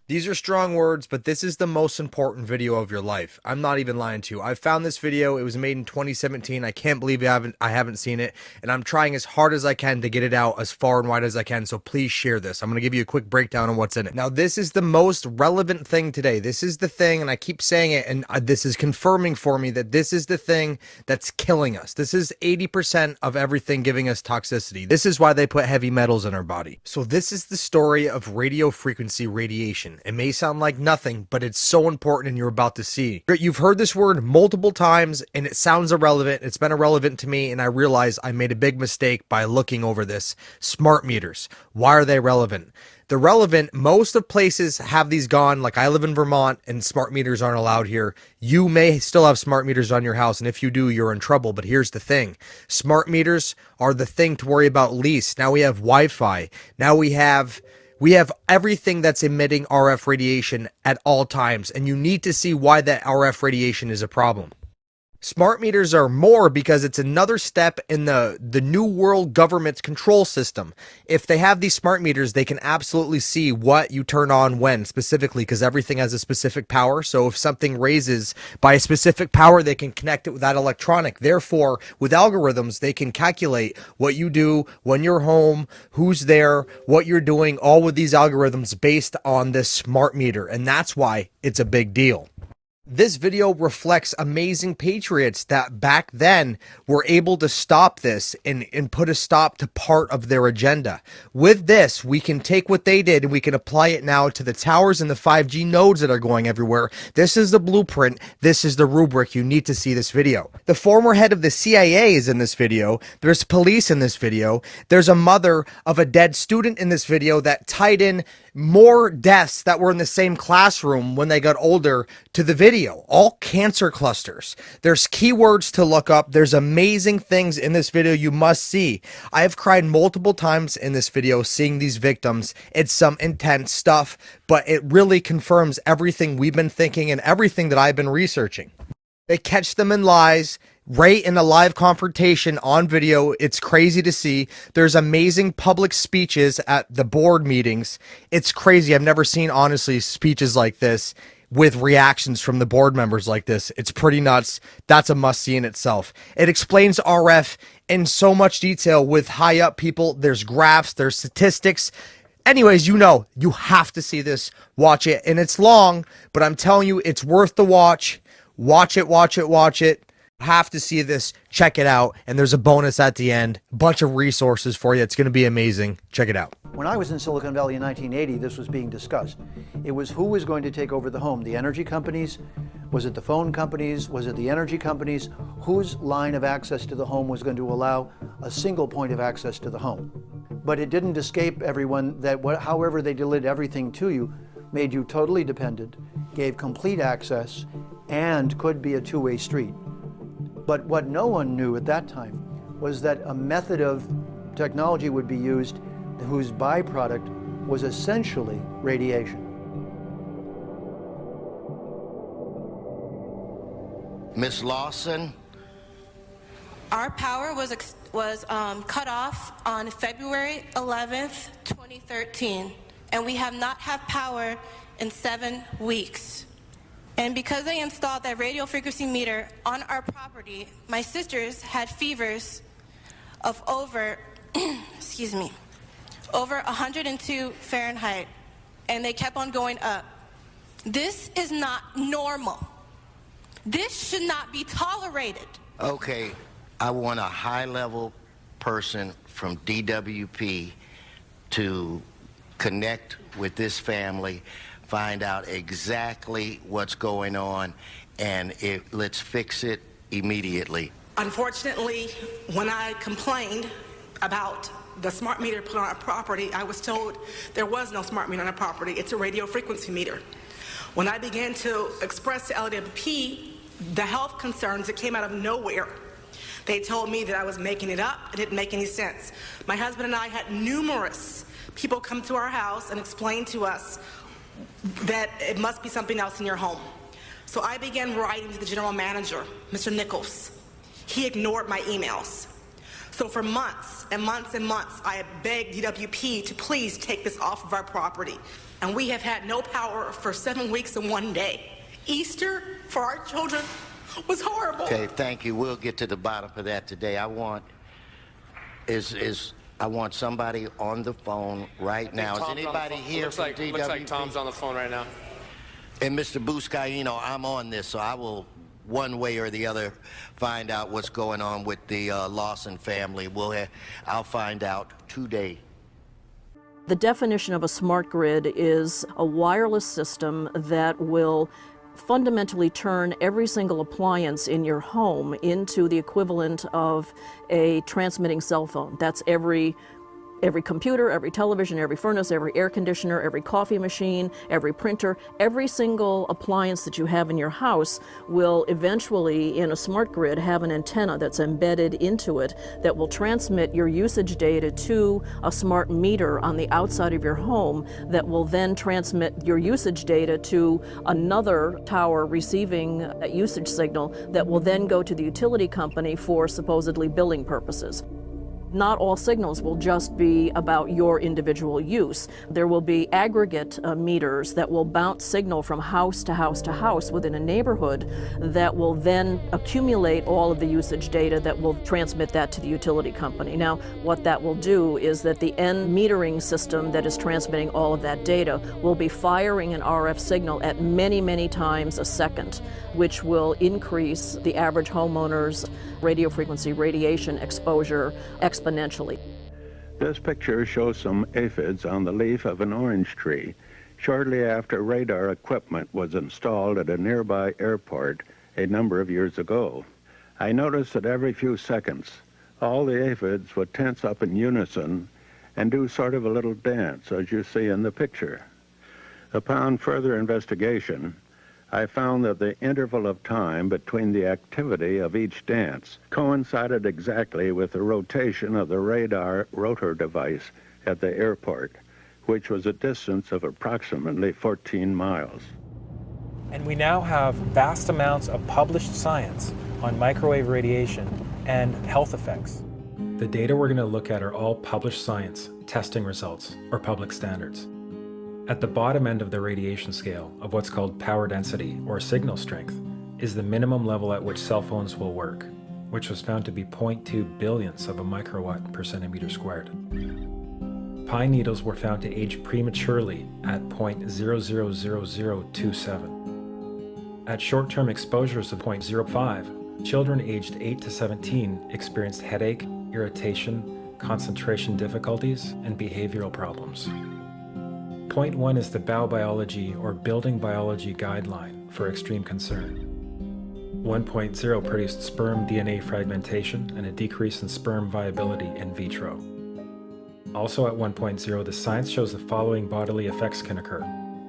These are strong words, but this is the most important video of your life. I'm not even lying to you. I found this video. It was made in 2017. I can't believe I haven't seen it, and I'm trying as hard as I can to get it out as far and wide as I can. So please share this. I'm going to give you a quick breakdown on what's in it. Now, this is the most relevant thing today. This is the thing, and I keep saying it, and this is confirming for me that this is the thing that's killing us. This is 80% of everything giving us toxicity. This is why they put heavy metals in our body. So this is the story of radio frequency radiation. It may sound like nothing, but it's so important, and you're about to see. You've heard this word multiple times, and it sounds irrelevant. It's been irrelevant to me, and I realize I made a big mistake by looking over this. Smart meters. Why are they relevant? They're relevant. Most of places have these gone. Like, I live in Vermont, and smart meters aren't allowed here. You may still have smart meters on your house, and if you do, you're in trouble. But here's the thing. Smart meters are the thing to worry about least. Now we have Wi-Fi. Now we have everything that's emitting RF radiation at all times, and you need to see why that RF radiation is a problem. Smart meters are more because it's another step in the new world government's control system. If they have these smart meters, they can absolutely see what you turn on when, specifically, because everything has a specific power. So if something raises by a specific power, they can connect it with that electronic. Therefore, with algorithms, they can calculate what you do when you're home, who's there, what you're doing, all with these algorithms based on this smart meter. And that's why it's a big deal. This video reflects amazing patriots that back then were able to stop this and put a stop to part of their agenda. With this, we can take what they did and we can apply it now to the towers and the 5G nodes that are going everywhere. This is the blueprint. This is the rubric. You need to see this video. The former head of the CIA is in this video. There's police in this video. There's a mother of a dead student in this video that tied in more deaths that were in the same classroom when they got older to the video. All cancer clusters. There's keywords to look up. There's amazing things in this video you must see. I have cried multiple times in this video seeing these victims. It's some intense stuff, but it really confirms everything we've been thinking and everything that I've been researching. They catch them in lies. Right in a live confrontation on video. It's crazy to see. There's amazing public speeches at the board meetings. It's crazy. I've never seen, honestly, speeches like this with reactions from the board members like this. It's pretty nuts. That's a must-see in itself. It explains RF in so much detail with high-up people. There's graphs. There's statistics. Anyways, you have to see this. Watch it. And it's long, but I'm telling you, it's worth the watch. Watch it, watch it, watch it. Have to see this. Check it out. And there's a bonus at the end. A bunch of resources for you. It's going to be amazing. Check it out. When I was in Silicon Valley in 1980, this was being discussed. It was who was going to take over the home. The energy companies? Was it the phone companies? Was it the energy companies? Whose line of access to the home was going to allow a single point of access to the home? But it didn't escape everyone that however they delivered everything to you, made you totally dependent, gave complete access, and could be a two-way street. But what no one knew at that time was that a method of technology would be used whose byproduct was essentially radiation. Ms. Lawson? Our power was cut off on February 11th, 2013, and we have not had power in 7 weeks. And because they installed that radio frequency meter on our property, my sisters had fevers of over, over 102 Fahrenheit, and they kept on going up. This is not normal. This should not be tolerated. Okay, I want a high-level person from DWP to connect with this family, find out exactly what's going on, and let's fix it immediately. Unfortunately, when I complained about the smart meter put on our property, I was told there was no smart meter on our property. It's a radio frequency meter. When I began to express to LWP the health concerns that came out of nowhere, they told me that I was making it up. It didn't make any sense. My husband and I had numerous people come to our house and explain to us that it must be something else in your home. So I began writing to the general manager, Mr. Nichols. He ignored my emails. So for months and months and months, I have begged DWP to please take this off of our property. And we have had no power for 7 weeks and 1 day. Easter for our children was horrible. Okay, thank you. We'll get to the bottom of that today. I want somebody on the phone right now. Is anybody here from DWP? Looks like Tom's on the phone right now. And Mr. Buscaino, I'm on this, so I will, one way or the other, find out what's going on with the Lawson family. I'll find out today. The definition of a smart grid is a wireless system that will fundamentally turn every single appliance in your home into the equivalent of a transmitting cell phone. That's every computer, every television, every furnace, every air conditioner, every coffee machine, every printer, every single appliance that you have in your house will eventually, in a smart grid, have an antenna that's embedded into it that will transmit your usage data to a smart meter on the outside of your home that will then transmit your usage data to another tower receiving a usage signal that will then go to the utility company for supposedly billing purposes. Not all signals will just be about your individual use. There will be aggregate meters that will bounce signal from house to house to house within a neighborhood that will then accumulate all of the usage data that will transmit that to the utility company. Now, what that will do is that the end metering system that is transmitting all of that data will be firing an RF signal at many, many times a second, which will increase the average homeowner's radio frequency radiation exposure exponentially. This picture shows some aphids on the leaf of an orange tree shortly after radar equipment was installed at a nearby airport a number of years ago. I noticed that every few seconds, all the aphids would tense up in unison and do sort of a little dance, as you see in the picture. Upon further investigation, I found that the interval of time between the activity of each dance coincided exactly with the rotation of the radar rotor device at the airport, which was a distance of approximately 14 miles. And we now have vast amounts of published science on microwave radiation and health effects. The data we're going to look at are all published science, testing results, or public standards. At the bottom end of the radiation scale of what's called power density or signal strength is the minimum level at which cell phones will work, which was found to be 0.2 billionths of a microwatt per centimeter squared. Pine needles were found to age prematurely at 0.000027. At short-term exposures of 0.05, children aged 8 to 17 experienced headache, irritation, concentration difficulties, and behavioral problems. 0.1 is the biobiology or building biology guideline for extreme concern. 1.0 produced sperm DNA fragmentation and a decrease in sperm viability in vitro. Also at 1.0, the science shows the following bodily effects can occur: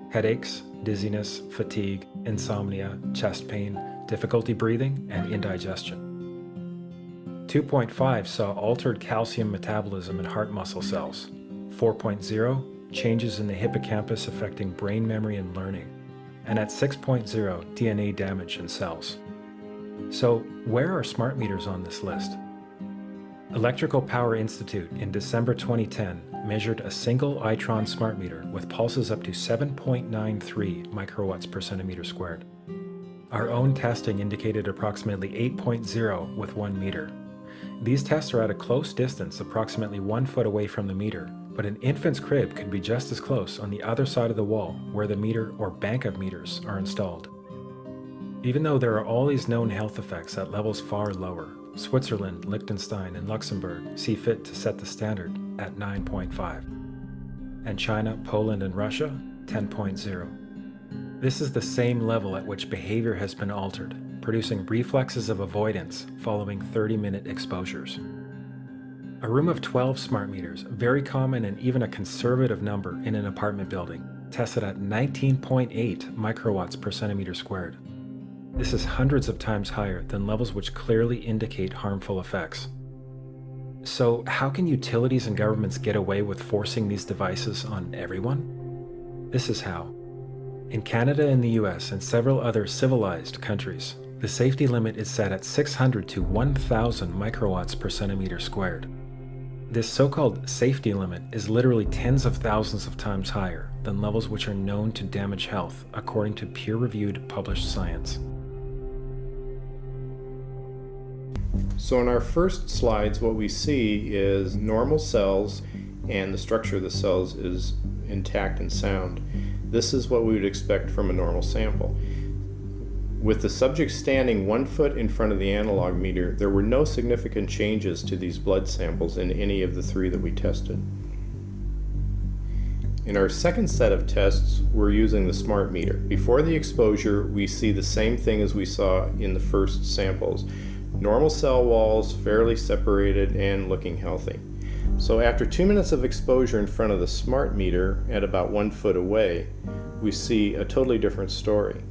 headaches, dizziness, fatigue, insomnia, chest pain, difficulty breathing, and indigestion. 2.5 saw altered calcium metabolism in heart muscle cells. 4.0, changes in the hippocampus affecting brain memory and learning. And at 6.0, DNA damage in cells. So where are smart meters on this list? Electrical Power Institute in December 2010 measured a single Itron smart meter with pulses up to 7.93 microwatts per centimeter squared. Our own testing indicated approximately 8.0 with 1 meter. These tests are at a close distance, approximately 1 foot away from the meter, but an infant's crib could be just as close on the other side of the wall where the meter or bank of meters are installed. Even though there are all these known health effects at levels far lower, Switzerland, Liechtenstein, and Luxembourg see fit to set the standard at 9.5. And China, Poland, and Russia, 10.0. This is the same level at which behavior has been altered, producing reflexes of avoidance following 30-minute exposures. A room of 12 smart meters, very common and even a conservative number in an apartment building, tested at 19.8 microwatts per centimeter squared. This is hundreds of times higher than levels which clearly indicate harmful effects. So how can utilities and governments get away with forcing these devices on everyone? This is how. In Canada and the US and several other civilized countries, The safety limit is set at 600 to 1,000 microwatts per centimeter squared. This so-called safety limit is literally tens of thousands of times higher than levels which are known to damage health, according to peer-reviewed published science. So in our first slides, what we see is normal cells, and the structure of the cells is intact and sound. This is what we would expect from a normal sample. With the subject standing 1 foot in front of the analog meter, there were no significant changes to these blood samples in any of the 3 that we tested. In our second set of tests, we're using the smart meter. Before the exposure, we see the same thing as we saw in the first samples. Normal cell walls, fairly separated and looking healthy. So after 2 minutes of exposure in front of the smart meter at about 1 foot away, we see a totally different story.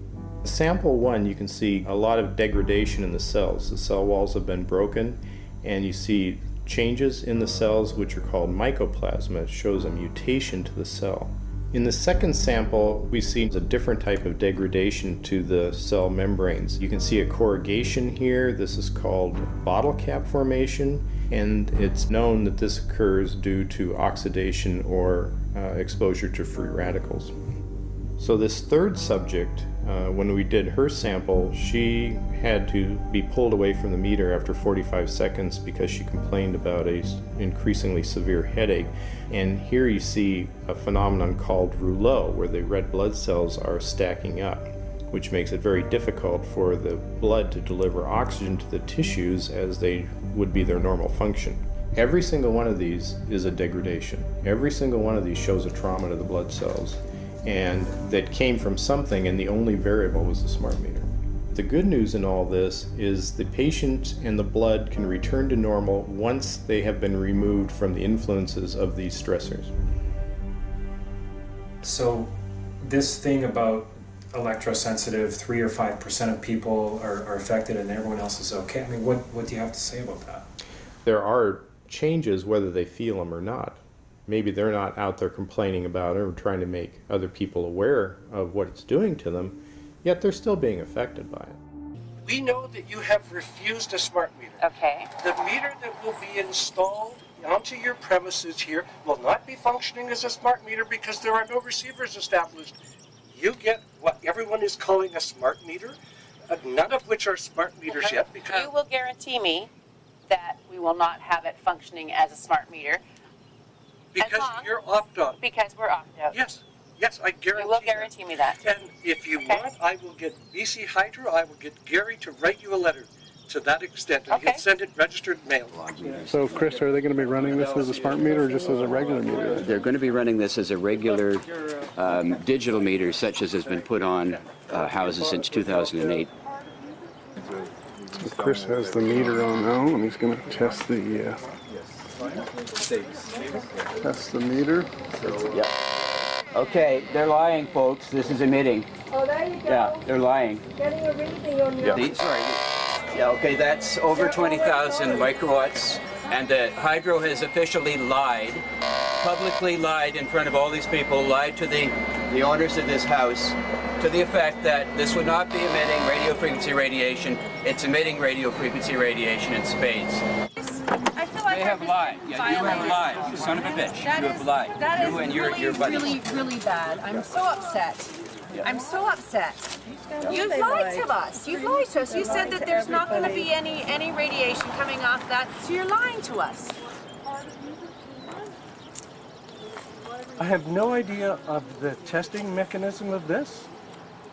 Sample 1, you can see a lot of degradation in the cells. The cell walls have been broken, and you see changes in the cells which are called mycoplasma. It shows a mutation to the cell. In the second sample, we see a different type of degradation to the cell membranes. You can see a corrugation here. This is called bottle cap formation, and it's known that this occurs due to oxidation or exposure to free radicals. So this third subject, when we did her sample, she had to be pulled away from the meter after 45 seconds because she complained about an increasingly severe headache. And here you see a phenomenon called rouleau, where the red blood cells are stacking up, which makes it very difficult for the blood to deliver oxygen to the tissues as they would be their normal function. Every single one of these is a degradation. Every single one of these shows a trauma to the blood cells, and that came from something, and the only variable was the smart meter. The good news in all this is the patient and the blood can return to normal once they have been removed from the influences of these stressors. So this thing about electrosensitive, 3 or 5% of people are affected and everyone else is okay, I mean, what do you have to say about that? There are changes whether they feel them or not. Maybe they're not out there complaining about it or trying to make other people aware of what it's doing to them, yet they're still being affected by it. We know that you have refused a smart meter. Okay. The meter that will be installed onto your premises here will not be functioning as a smart meter because there are no receivers established. You get what everyone is calling a smart meter, none of which are smart meters yet. Because you will guarantee me that we will not have it functioning as a smart meter. Because you're opt-out. Because we're opt-out. Yes, I guarantee. You will guarantee me that. And if you want, I will get BC Hydro, I will get Gary to write you a letter to that extent, and you can send it registered mail. So, Chris, are they going to be running this as a smart meter or just as a regular meter? They're going to be running this as a regular digital meter, such as has been put on houses since 2008. So Chris has the meter on now, and he's going to test the meter. Yeah. Okay, they're lying, folks. This is emitting. Oh, there you go. Yeah, they're lying. Getting a reading on your... Yeah, okay, that's over 20,000 microwatts, and the hydro has officially lied, publicly lied in front of all these people, lied to the owners of this house, to the effect that this would not be emitting radio frequency radiation. It's emitting radio frequency radiation in spades. I feel like they have lied. Yeah, you have lied. You son of a bitch. You have lied. That you is and your buddies. really bad. I'm so upset. I'm so upset. You've lied to us. You've lied to us. You said that there's not going to be any radiation coming off that, so you're lying to us. I have no idea of the testing mechanism of this.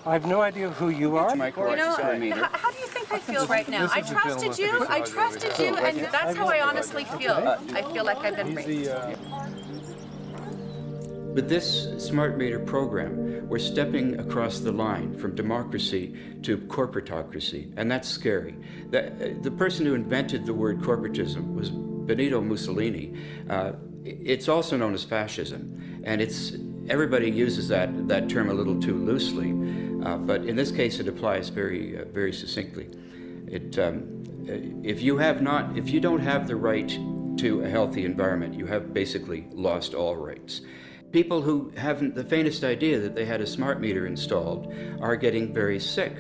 I have no idea who you are. You know, how do you think I feel right now? I trusted you, and that's how I honestly feel. I feel like I've been raped. With this smart meter program, we're stepping across the line from democracy to corporatocracy, and that's scary. The person who invented the word corporatism was Benito Mussolini. It's also known as fascism, and everybody uses that term a little too loosely, but in this case it applies very succinctly. If you don't have the right to a healthy environment, you have basically lost all rights. People who haven't the faintest idea that they had a smart meter installed are getting very sick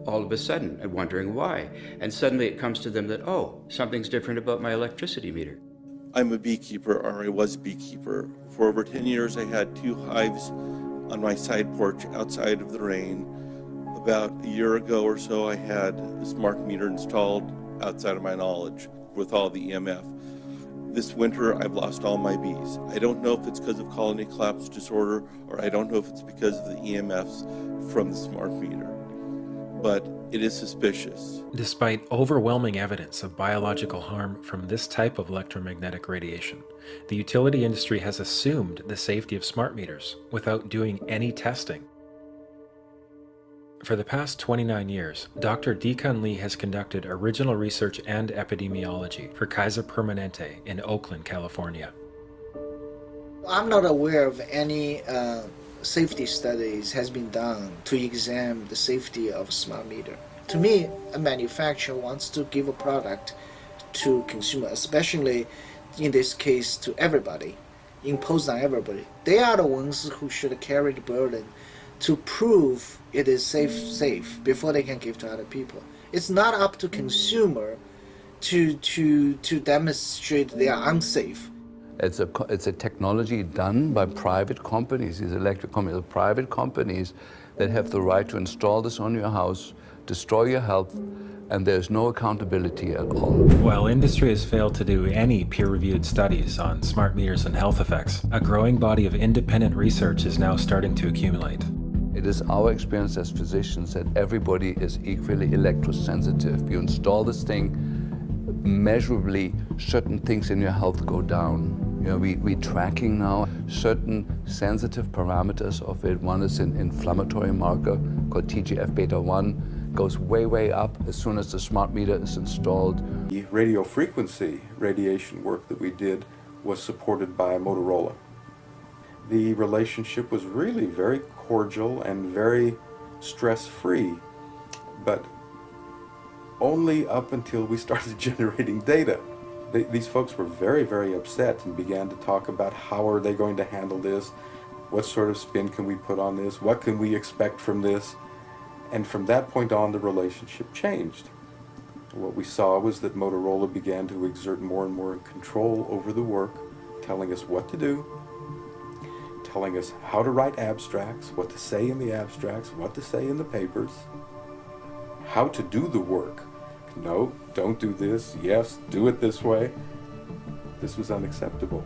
all of a sudden and wondering why. And suddenly it comes to them that, oh, something's different about my electricity meter. I'm a beekeeper, or I was beekeeper. For over 10 years, I had 2 hives on my side porch outside of the rain. About a year ago or so, I had a smart meter installed outside of my knowledge with all the EMF. This winter, I've lost all my bees. I don't know if it's because of colony collapse disorder, or I don't know if it's because of the EMFs from the smart meter, but it is suspicious. Despite overwhelming evidence of biological harm from this type of electromagnetic radiation, the utility industry has assumed the safety of smart meters without doing any testing. For the past 29 years, Dr. Dekan Lee has conducted original research and epidemiology for Kaiser Permanente in Oakland, California. I'm not aware of any safety studies has been done to examine the safety of a smart meter. To me, a manufacturer wants to give a product to consumer, especially in this case to everybody, imposed on everybody. They are the ones who should carry the burden to prove it is safe before they can give to other people. It's not up to consumer to demonstrate they are unsafe. It's a technology done by private companies. These electric companies are private companies that have the right to install this on your house, destroy your health, and there's no accountability at all. While industry has failed to do any peer-reviewed studies on smart meters and health effects, a growing body of independent research is now starting to accumulate. It is our experience as physicians that everybody is equally electrosensitive. You install this thing, measurably certain things in your health go down. You know, we're tracking now certain sensitive parameters of it. One is an inflammatory marker called TGF-beta-1, goes way up as soon as the smart meter is installed. The radio frequency radiation work that we did was supported by Motorola. The relationship was really very cordial and very stress-free, but only up until we started generating data. These folks were very upset and began to talk about how are they going to handle this, what sort of spin can we put on this, what can we expect from this, and from that point on the relationship changed. What we saw was that Motorola began to exert more and more control over the work, telling us what to do, telling us how to write abstracts, what to say in the abstracts, what to say in the papers, how to do the work. No, don't do this. Yes, do it this way. This was unacceptable.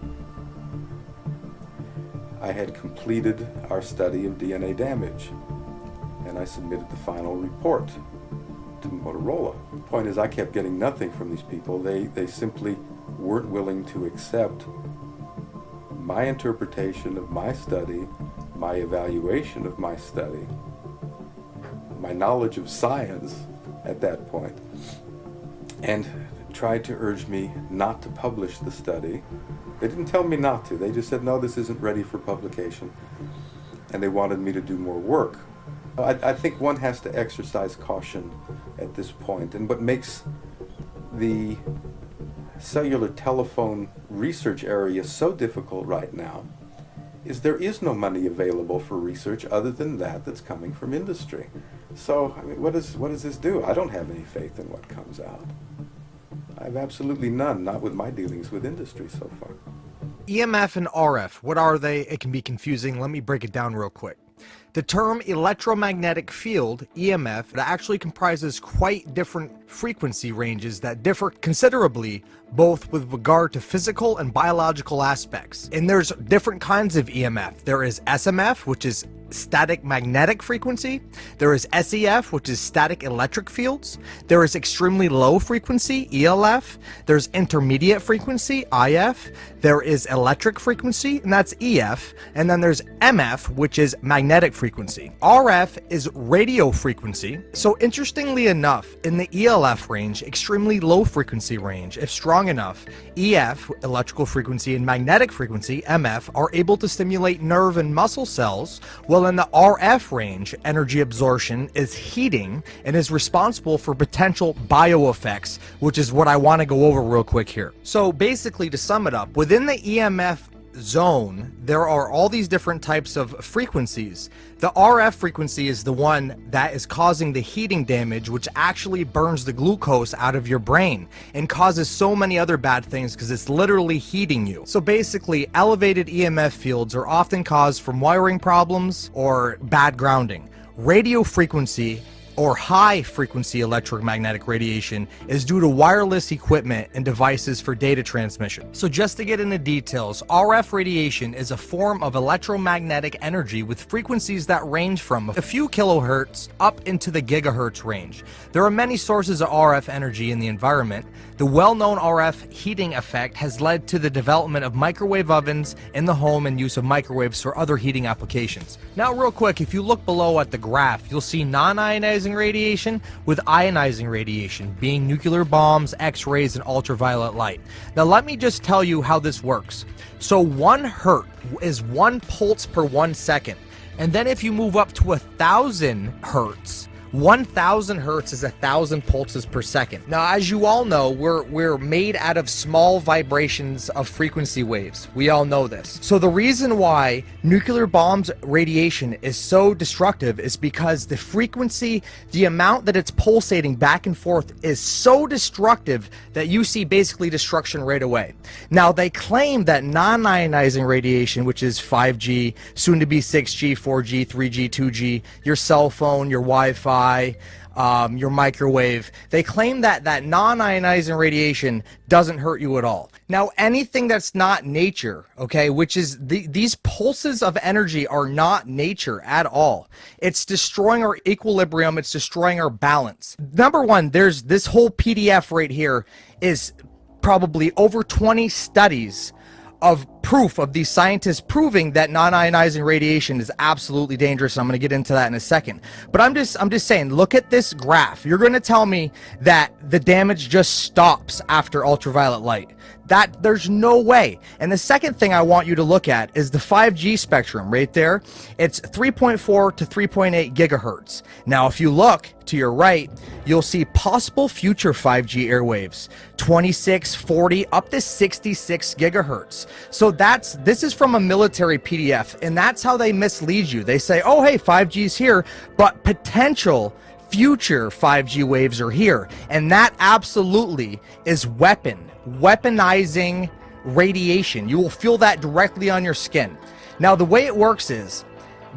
I had completed our study of DNA damage, and I submitted the final report to Motorola. The point is, I kept getting nothing from these people. They simply weren't willing to accept my interpretation of my study, my evaluation of my study, my knowledge of science at that point, and tried to urge me not to publish the study. They didn't tell me not to. They just said, no, this isn't ready for publication, and they wanted me to do more work. I think one has to exercise caution at this point, and what makes the cellular telephone research area so difficult right now is there is no money available for research other than that's coming from industry. So, I mean, what does this do? I don't have any faith in what comes out. I have absolutely none, not with my dealings with industry so far. EMF and RF, what are they? It can be confusing. Let me break it down real quick. The term electromagnetic field, EMF, actually comprises quite different frequency ranges that differ considerably both with regard to physical and biological aspects. And there's different kinds of EMF. There is SMF, which is static magnetic frequency. There is SEF, which is static electric fields. There is extremely low frequency, ELF. There's intermediate frequency, IF. There is electric frequency, and that's EF. And then there's MF, which is magnetic frequency. RF is radio frequency. So interestingly enough, in the ELF range, extremely low frequency range, if strong enough, EF, electrical frequency, and magnetic frequency, MF, are able to stimulate nerve and muscle cells, while in the RF range, energy absorption is heating and is responsible for potential bioeffects, which is what I want to go over real quick here. So basically, to sum it up, within the EMF zone, there are all these different types of frequencies. The RF frequency is the one that is causing the heating damage, which actually burns the glucose out of your brain and causes so many other bad things because it's literally heating you. So basically, elevated EMF fields are often caused from wiring problems or bad grounding. Radio frequency or high frequency electromagnetic radiation is due to wireless equipment and devices for data transmission. So just to get into details, RF radiation is a form of electromagnetic energy with frequencies that range from a few kilohertz up into the gigahertz range. There are many sources of RF energy in the environment. The well-known RF heating effect has led to the development of microwave ovens in the home and use of microwaves for other heating applications. Now real quick, if you look below at the graph, you'll see non-ionizing radiation with ionizing radiation, being nuclear bombs, X-rays, and ultraviolet light. Now let me just tell you how this works. So 1 hertz is 1 pulse per 1 second. And then if you move up to 1,000 hertz, 1,000 hertz is 1,000 pulses per second. Now, as you all know, we're made out of small vibrations of frequency waves. We all know this. So the reason why nuclear bombs radiation is so destructive is because the frequency, the amount that it's pulsating back and forth is so destructive that you see basically destruction right away. Now, they claim that non-ionizing radiation, which is 5G, soon to be 6G, 4G, 3G, 2G, your cell phone, your Wi-Fi, your microwave, they claim that non-ionizing radiation doesn't hurt you at all. Now, anything that's not nature, okay, which is these pulses of energy are not nature at all. It's destroying our equilibrium, it's destroying our balance. Number one, there's this whole PDF right here is probably over 20 studies of proof of these scientists proving that non-ionizing radiation is absolutely dangerous. I'm going to get into that in a second. But I'm just saying, look at this graph. You're going to tell me that the damage just stops after ultraviolet light. That there's no way. And the second thing I want you to look at is the 5G spectrum right there. It's 3.4 to 3.8 gigahertz. Now, if you look to your right, you'll see possible future 5G airwaves, 26, 40, up to 66 gigahertz. So this is from a military PDF, and that's how they mislead you. They say, oh, hey, 5G's here, but potential future 5G waves are here. And that absolutely is weaponizing radiation. You will feel that directly on your skin. Now, the way it works is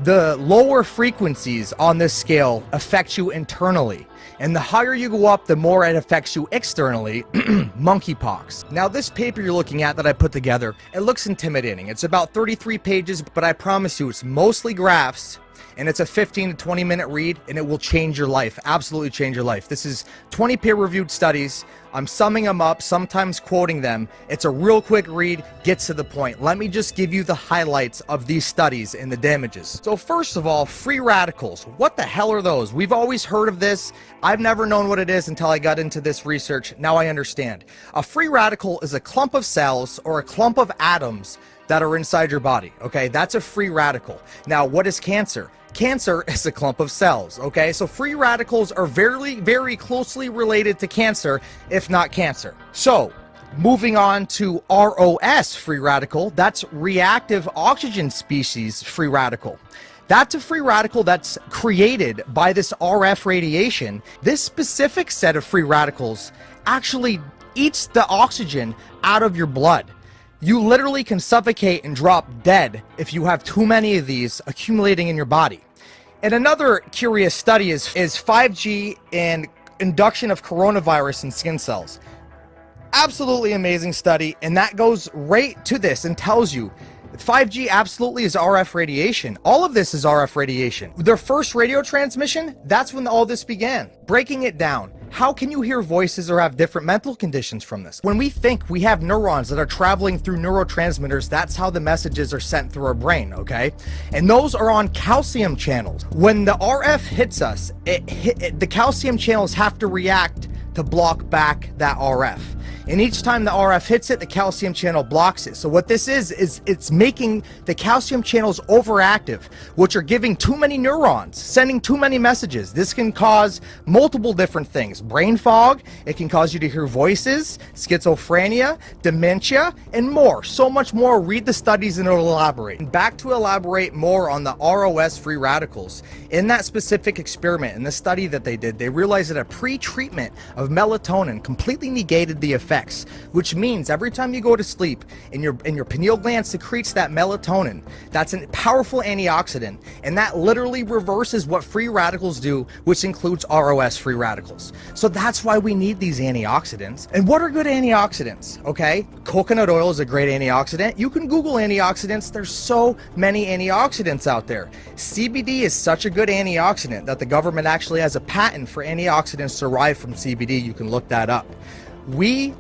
the lower frequencies on this scale affect you internally. And the higher you go up, the more it affects you externally. Monkeypox. Now, this paper you're looking at that I put together, it looks intimidating. It's about 33 pages, but I promise you it's mostly graphs, and it's a 15 to 20 minute read, and it will change your life, absolutely change your life. This is 20 peer-reviewed studies. I'm summing them up, sometimes quoting them. It's a real quick read, gets to the point. Let me just give you the highlights of these studies and the damages. So first of all, free radicals. What the hell are those? We've always heard of this. I've never known what it is until I got into this research. Now I understand. A free radical is a clump of cells or a clump of atoms that are inside your body, okay? That's a free radical. Now, what is cancer? Cancer is a clump of cells, okay? So free radicals are very, very closely related to cancer, if not cancer. So, moving on to ROS free radical, that's reactive oxygen species free radical. That's a free radical that's created by this RF radiation. This specific set of free radicals actually eats the oxygen out of your blood. You literally can suffocate and drop dead if you have too many of these accumulating in your body. And another curious study is 5G and induction of coronavirus in skin cells. Absolutely amazing study, and that goes right to this and tells you 5G absolutely is RF radiation. All of this is RF radiation. Their first radio transmission, that's when all this began. Breaking it down, how can you hear voices or have different mental conditions from this? When we think, we have neurons that are traveling through neurotransmitters. That's how the messages are sent through our brain, okay? And those are on calcium channels. When the RF hits us, the calcium channels have to react to block back that RF. And each time the RF hits it, the calcium channel blocks it. So what this is it's making the calcium channels overactive, which are giving too many neurons, sending too many messages. This can cause multiple different things. Brain fog, it can cause you to hear voices, schizophrenia, dementia, and more. So much more. Read the studies and it'll elaborate. And back to elaborate more on the ROS free radicals. In that specific experiment, in the study that they did, they realized that a pre-treatment of melatonin completely negated the effects, which means every time you go to sleep and your pineal gland secretes that melatonin, that's a powerful antioxidant, and that literally reverses what free radicals do, which includes ROS free radicals. So that's why we need these antioxidants. And what are good antioxidants? Okay, coconut oil is a great antioxidant. You can Google antioxidants. There's so many antioxidants out there. CBD is such a good antioxidant that the government actually has a patent for antioxidants derived from CBD. You can look that up.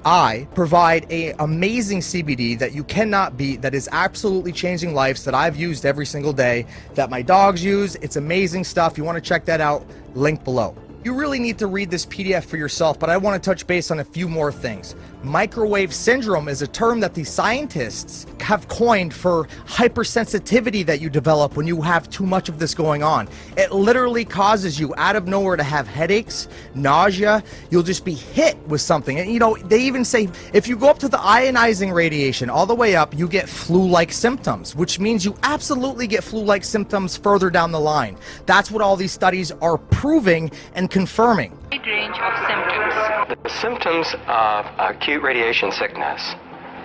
I provide a amazing CBD that you cannot beat, that is absolutely changing lives, that I've used every single day, that my dogs use. It's amazing stuff. You want to check that out, link below. You really need to read this PDF for yourself, but I want to touch base on a few more things. Microwave syndrome is a term that the scientists have coined for hypersensitivity that you develop when you have too much of this going on. It literally causes you out of nowhere to have headaches, nausea. You'll just be hit with something. And you know, they even say if you go up to the ionizing radiation all the way up, you get flu-like symptoms, which means you absolutely get flu-like symptoms further down the line. That's what all these studies are proving and confirming. Range of symptoms. The symptoms of acute radiation sickness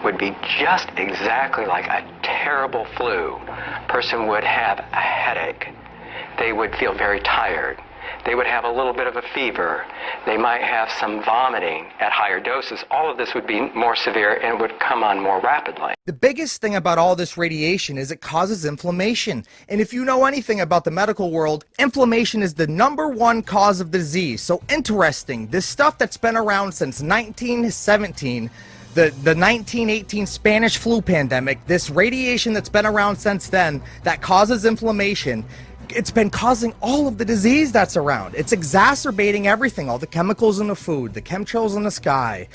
would be just exactly like a terrible flu. Person would have a headache. They would feel very tired. They would have a little bit of a fever. They might have some vomiting at higher doses. All of this would be more severe and would come on more rapidly. The biggest thing about all this radiation is it causes inflammation. And if you know anything about the medical world, inflammation is the #1 cause of disease. So interesting, this stuff that's been around since 1917, the 1918 Spanish flu pandemic, this radiation that's been around since then that causes inflammation, it's been causing all of the disease that's around. It's exacerbating everything, all the chemicals in the food, the chemtrails in the sky,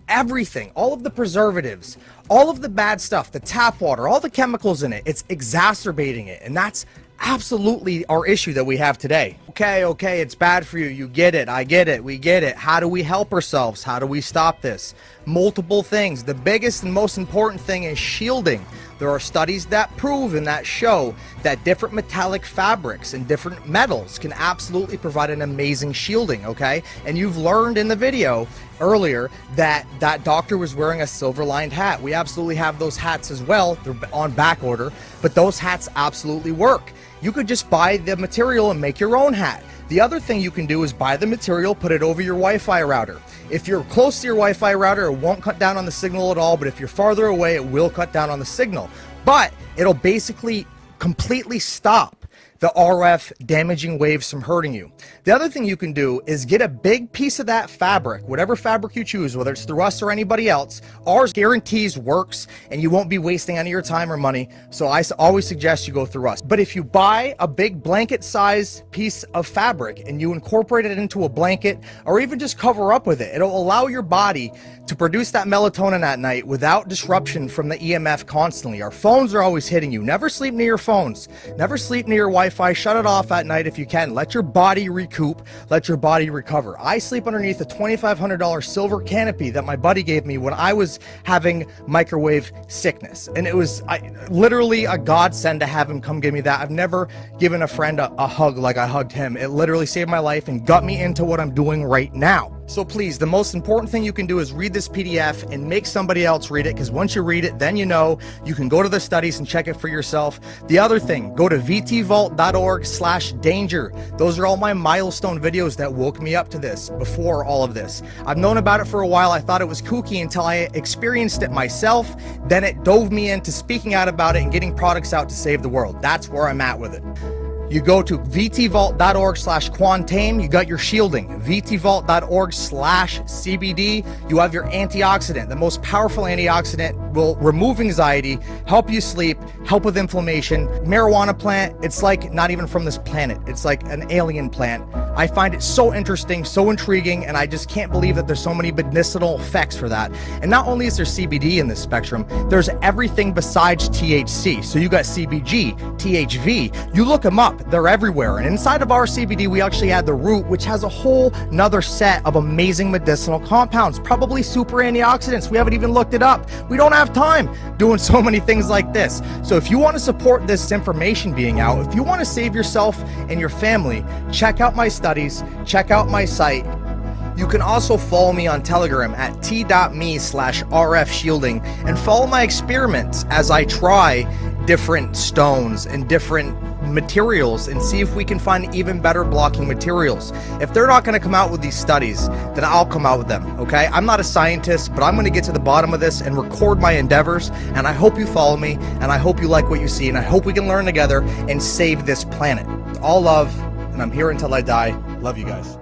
everything, all of the preservatives, all of the bad stuff, the tap water, all the chemicals in it, it's exacerbating it. And that's absolutely our issue that we have today. Okay, it's bad for you. You get it. I get it. We get it. How do we help ourselves? How do we stop this? Multiple things. The biggest and most important thing is shielding. There are studies that prove and that show that different metallic fabrics and different metals can absolutely provide an amazing shielding, okay? And you've learned in the video earlier that that doctor was wearing a silver-lined hat. We absolutely have those hats as well. They're on back order, but those hats absolutely work. You could just buy the material and make your own hat. The other thing you can do is buy the material, put it over your Wi-Fi router. If you're close to your Wi-Fi router, it won't cut down on the signal at all, but if you're farther away, it will cut down on the signal. But it'll basically completely stop the RF damaging waves from hurting you. The other thing you can do is get a big piece of that fabric, whatever fabric you choose, whether it's through us or anybody else. Ours guarantees works and you won't be wasting any of your time or money, so I always suggest you go through us. But if you buy a big blanket size piece of fabric and you incorporate it into a blanket or even just cover up with it, it'll allow your body to produce that melatonin at night without disruption from the EMF constantly. Our phones are always hitting you. Never sleep near your phones. Never sleep near your Wi-Fi. Shut it off at night if you can. Let your body recoup. Let your body recover. I sleep underneath a $2,500 silver canopy that my buddy gave me when I was having microwave sickness. And it was literally a godsend to have him come give me that. I've never given a friend a hug like I hugged him. It literally saved my life and got me into what I'm doing right now. So please, the most important thing you can do is read this PDF and make somebody else read it, because once you read it, then you know. You can go to the studies and check it for yourself. The other thing, go to vtvault.org/danger. Those are all my milestone videos that woke me up to this before all of this. I've known about it for a while. I thought it was kooky until I experienced it myself. Then it dove me into speaking out about it and getting products out to save the world. That's where I'm at with it. You go to vtvault.org/quantame, you got your shielding. vtvault.org/CBD, you have your antioxidant, the most powerful antioxidant will remove anxiety, help you sleep, help with inflammation. Marijuana plant, it's like not even from this planet. It's like an alien plant. I find it so interesting, so intriguing, and I just can't believe that there's so many medicinal effects for that. And not only is there CBD in this spectrum, there's everything besides THC. So you got CBG, THV, you look them up, they're everywhere. And inside of our CBD, we actually add the root, which has a whole nother set of amazing medicinal compounds, probably super antioxidants. We haven't even looked it up. We don't have time doing so many things like this. So if you want to support this information being out, if you want to save yourself and your family, check out my studies, check out my site. You can also follow me on Telegram at t.me/rfshielding and follow my experiments as I try different stones and different materials and see if we can find even better blocking materials. If they're not going to come out with these studies, then I'll come out with them, okay? I'm not a scientist, but I'm going to get to the bottom of this and record my endeavors, and I hope you follow me, and I hope you like what you see, and I hope we can learn together and save this planet. All love, and I'm here until I die. Love you guys.